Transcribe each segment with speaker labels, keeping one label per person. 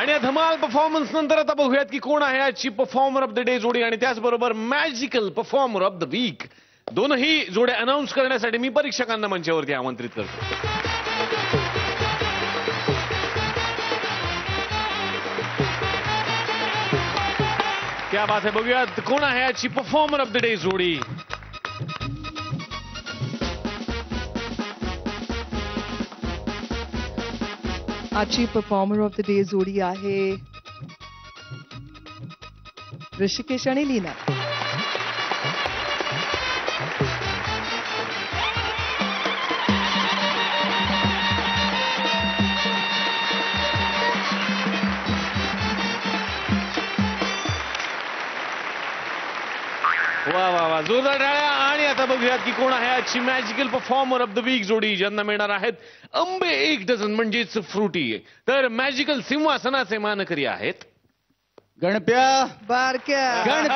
Speaker 1: आणि या धमाल परफॉर्मन्स नंतर आता बघूयात की कोण आहे आजची परफॉर्मर ऑफ द डे जोडी आणि त्याचबरोबर magical performer of the week. दोनही जोड्या अनाउन्स करण्यासाठी मी परीक्षकांना मंचावरती आमंत्रित करतो. क्या बात है. बघूयात कोण आहे आजची परफॉर्मर ऑफ द डे जोडी.
Speaker 2: आजची परफॉर्मर ऑफ द डे जोडी आहे ऋषिकेश आणि लीना.
Speaker 1: वा वा वा, जोरदार टाळ्या. आणि आता बघूयात की कोण आहे आजची magical performer of the week जोडी, ज्यांना मिळणार आहेत आंबे 1 डझन म्हणजेच फ्रुटी. तर मॅजिकल सिंहासनाचे मानकरी आहेत
Speaker 3: Ganpya
Speaker 2: Barkya
Speaker 3: Ganpya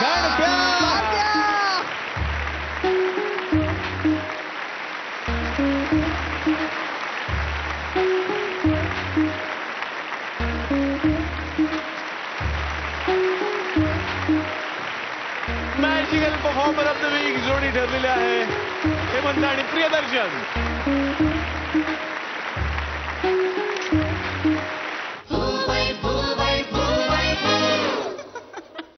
Speaker 3: Ganpya.
Speaker 1: Magical performer of the week जोडी ठरलेली आहे हेमंत आणि प्रियदर्शन.